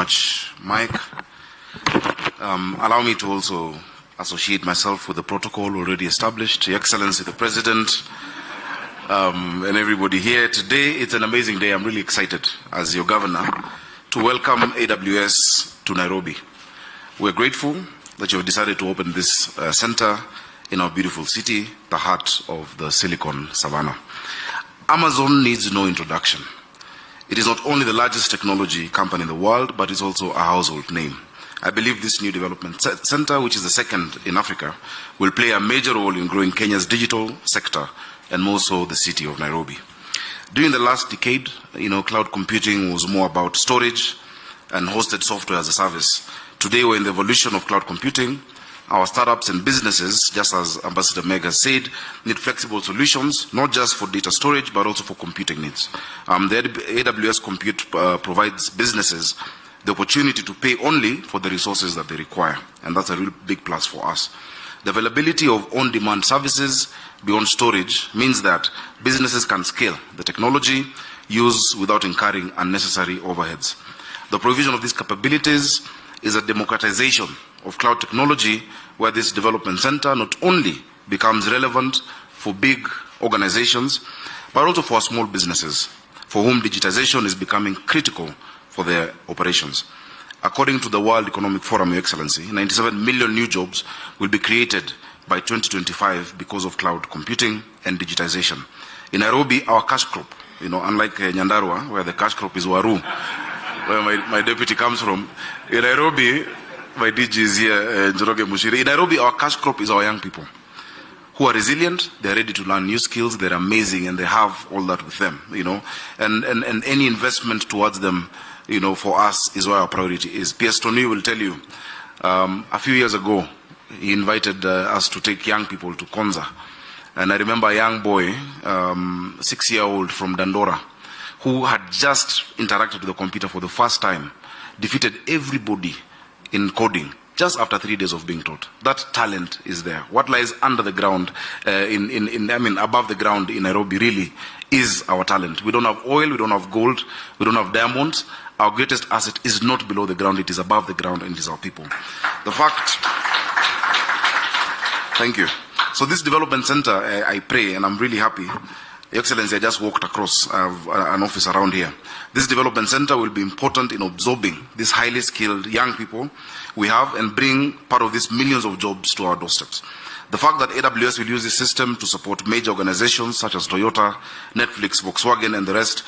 Much, Mike. Allow me to also associate myself with the protocol already established. Your Excellency, the President, and everybody here. Today, it's an amazing day. I'm really excited as your governor to welcome AWS to Nairobi. We're grateful that you have decided to open this center in our beautiful city, the heart of the Silicon Savannah. Amazon needs no introduction. It is not only the largest technology company in the world, but it's also a household name. I believe this new development center, which is the second in Africa, will play a major role in growing Kenya's digital sector and more so the city of Nairobi. During the last decade, cloud computing was more about storage and hosted software as a service. Today, we're in the evolution of cloud computing. Our startups and businesses, just as Ambassador Meg has said, need flexible solutions, not just for data storage, but also for computing needs. The AWS Compute provides businesses the opportunity to pay only for the resources that they require, and that's a real big plus for us. The availability of on-demand services beyond storage means that businesses can scale the technology used without incurring unnecessary overheads. The provision of these capabilities is a democratization of cloud technology, where this development center not only becomes relevant for big organizations, but also for small businesses, for whom digitization is becoming critical for their operations. According to the World Economic Forum, Your Excellency, 97 million new jobs will be created by 2025 because of cloud computing and digitization. In Nairobi, our cash crop, unlike Nyandarua, where the cash crop is Waru, where my deputy comes from, in Nairobi, my DG is here, Njoroge Mushiri. In Nairobi, our cash crop is our young people who are resilient, they're ready to learn new skills, they're amazing, and they have all that with them, and any investment towards them, for us is where our priority is. PS Tony will tell you, a few years ago, he invited us to take young people to Konza. And I remember a young boy, 6-year-old from Dandora, who had just interacted with the computer for the first time, defeated everybody in coding just after 3 days of being taught. That talent is there. What lies under the ground, above the ground in Nairobi really is our talent. We don't have oil, we don't have gold, we don't have diamonds. Our greatest asset is not below the ground, it is above the ground, and it is our people. The fact, thank you. So this development center, I pray, and I'm really happy. Your Excellency, I just walked across an office around here. This development center will be important in absorbing these highly skilled young people we have and bring part of these millions of jobs to our doorsteps. The fact that AWS will use this system to support major organizations such as Toyota, Netflix, Volkswagen, and the rest,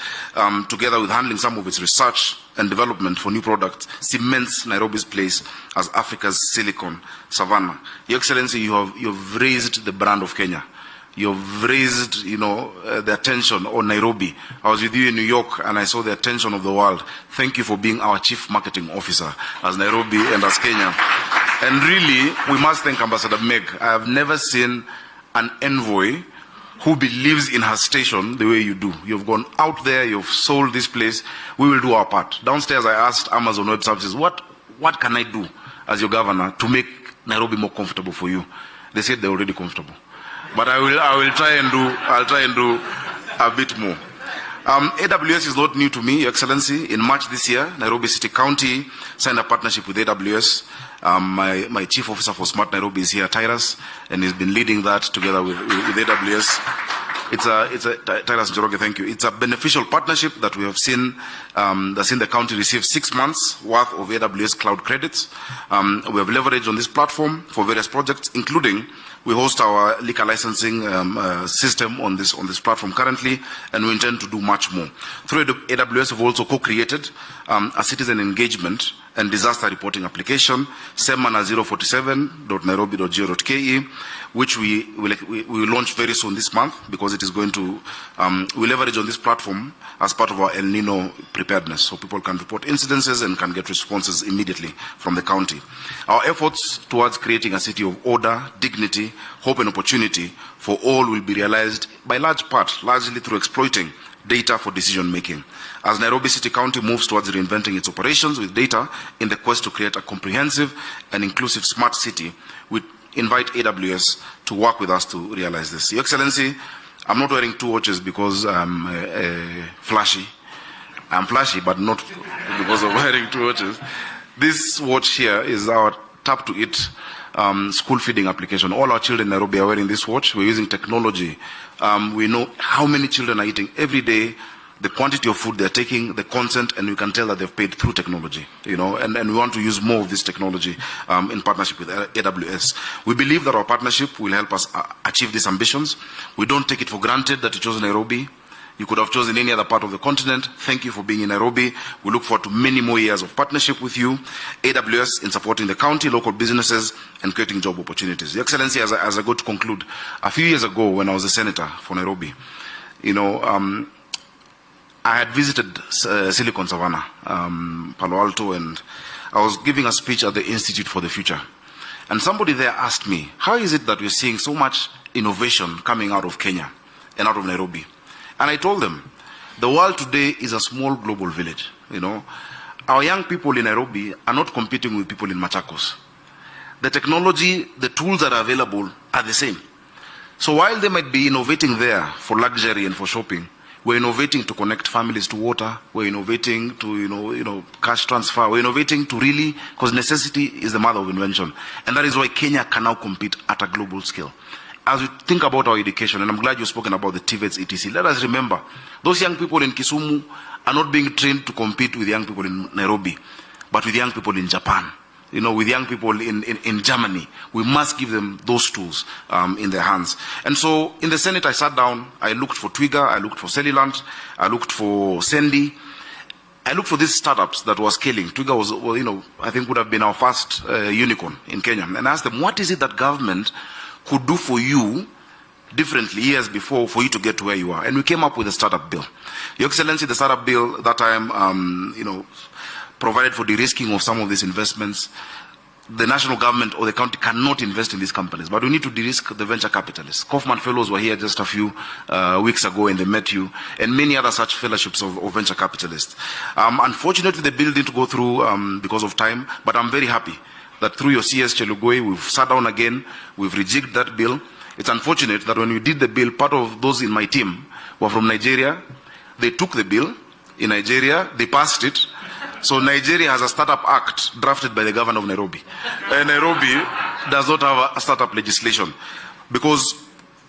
together with handling some of its research and development for new products, cements Nairobi's place as Africa's Silicon Savannah. Your Excellency, you have raised the brand of Kenya. You've raised, the attention on Nairobi. I was with you in New York and I saw the attention of the world. Thank you for being our chief marketing officer as Nairobi and as Kenya. And really, we must thank Ambassador Meg. I have never seen an envoy who believes in her station the way you do. You've gone out there, you've sold this place. We will do our part. Downstairs, I asked Amazon Web Services, what can I do as your governor to make Nairobi more comfortable for you? They said they're already comfortable. But I'll try and do a bit more. AWS is not new to me, Your Excellency. In March this year, Nairobi City County signed a partnership with AWS. My chief officer for Smart Nairobi is here, Tyrus, and he's been leading that together with AWS. Tyrus Njoroge, thank you. It's a beneficial partnership that we have seen, that's seen the county receive 6 months worth of AWS cloud credits. We have leveraged on this platform for various projects, including we host our liquor licensing system on this platform currently, and we intend to do much more. Through AWS, we've also co-created a citizen engagement and disaster reporting application, semana047.nairobi.go.ke, which we will launch very soon this month, because it is going to, we leverage on this platform as part of our El Nino preparedness, so people can report incidences and can get responses immediately from the county. Our efforts towards creating a city of order, dignity, hope and opportunity for all will be realized by largely through exploiting data for decision making. As Nairobi City County moves towards reinventing its operations with data in the quest to create a comprehensive and inclusive smart city, we invite AWS to work with us to realize this. Your Excellency, I'm not wearing 2 watches because I'm flashy. I'm flashy, but not because of wearing 2 watches. This watch here is our Tap to Eat school feeding application. All our children in Nairobi are wearing this watch. We're using technology. We know how many children are eating every day, the quantity of food they're taking, the content, and we can tell that they've paid through technology, and we want to use more of this technology in partnership with AWS. We believe that our partnership will help us achieve these ambitions. We don't take it for granted that you chose Nairobi. You could have chosen any other part of the continent. Thank you for being in Nairobi. We look forward to many more years of partnership with you, AWS, in supporting the county, local businesses, and creating job opportunities. Your Excellency, as I go to conclude, a few years ago when I was a senator for Nairobi, I had visited Silicon Savannah, Palo Alto, and I was giving a speech at the Institute for the Future. And somebody there asked me, how is it that we're seeing so much innovation coming out of Kenya and out of Nairobi? And I told them, the world today is a small global village. Our young people in Nairobi are not competing with people in Machakos. The technology, the tools that are available are the same. So while they might be innovating there for luxury and for shopping, we're innovating to connect families to water. We're innovating to, cash transfer. We're innovating to really, because necessity is the mother of invention. And that is why Kenya can now compete at a global scale. As we think about our education, and I'm glad you've spoken about the TVETs, etc., let us remember, those young people in Kisumu are not being trained to compete with young people in Nairobi, but with young people in Japan, with young people in Germany. We must give them those tools in their hands. And so in the Senate, I sat down, I looked for Twiga, I looked for Celilant, I looked for Sandy, I looked for these startups that were scaling. Twiga was, I think would have been our first unicorn in Kenya. And I asked them, what is it that government could do for you differently years before for you to get to where you are? And we came up with a startup bill. Your Excellency, the startup bill that time, provided for de-risking of some of these investments. The national government or the county cannot invest in these companies, but we need to de-risk the venture capitalists. Kaufman Fellows were here just a few weeks ago and they met you, and many other such fellowships of venture capitalists. Unfortunately, the bill didn't go through because of time, but I'm very happy that through your CS Chelugoi, we've sat down again, we've rejigged that bill. It's unfortunate that when we did the bill, part of those in my team were from Nigeria. They took the bill in Nigeria, they passed it. So Nigeria has a startup act drafted by the governor of Nairobi. And Nairobi does not have a startup legislation, because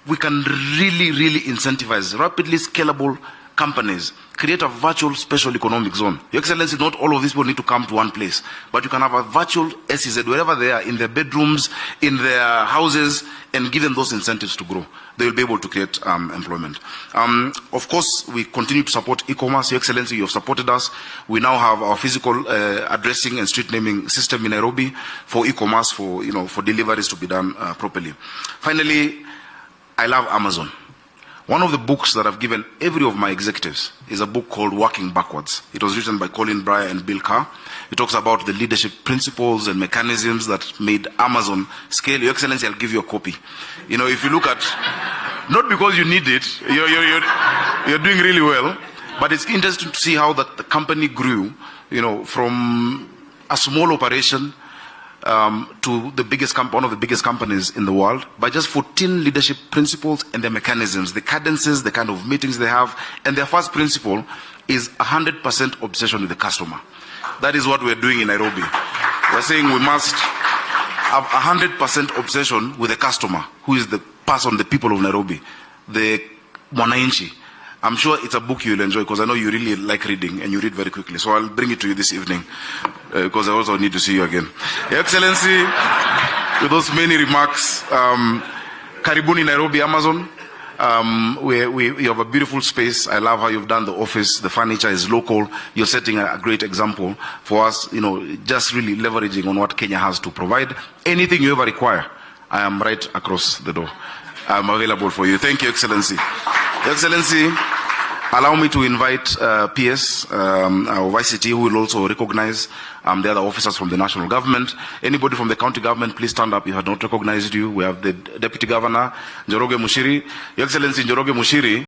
we can really, really incentivize rapidly scalable companies, create a virtual special economic zone. Your Excellency, not all of these people need to come to one place, but you can have a virtual SEZ wherever they are, in their bedrooms, in their houses, and give them those incentives to grow. They will be able to create employment. Of course, we continue to support e-commerce. Your Excellency, you have supported us. We now have our physical addressing and street naming system in Nairobi for e-commerce, for deliveries to be done properly. Finally, I love Amazon. One of the books that I've given every of my executives is a book called Working Backwards. It was written by Colin Breyer and Bill Carr. It talks about the leadership principles and mechanisms that made Amazon scale. Your Excellency, I'll give you a copy. If you look at, not because you need it, you're doing really well, but it's interesting to see how the company grew, from a small operation to the biggest one of the biggest companies in the world, by just 14 leadership principles and their mechanisms, the cadences, the kind of meetings they have. And their first principle is 100% obsession with the customer. That is what we're doing in Nairobi. We're saying we must have 100% obsession with the customer, who is the person, the people of Nairobi, the Mwananchi. I'm sure it's a book you'll enjoy, because I know you really like reading and you read very quickly. So I'll bring it to you this evening, because I also need to see you again. Your Excellency, with those many remarks, Karibuni Nairobi, Amazon. We have a beautiful space. I love how you've done the office. The furniture is local. You're setting a great example for us, just really leveraging on what Kenya has to provide. Anything you ever require, I am right across the door. I'm available for you. Thank you, Excellency. Your Excellency, allow me to invite PS, our YCT, who will also recognize the other officers from the national government. Anybody from the county government, please stand up. You had not recognized you. We have the Deputy Governor, Njoroge Mushiri. Your Excellency, Njoroge Mushiri.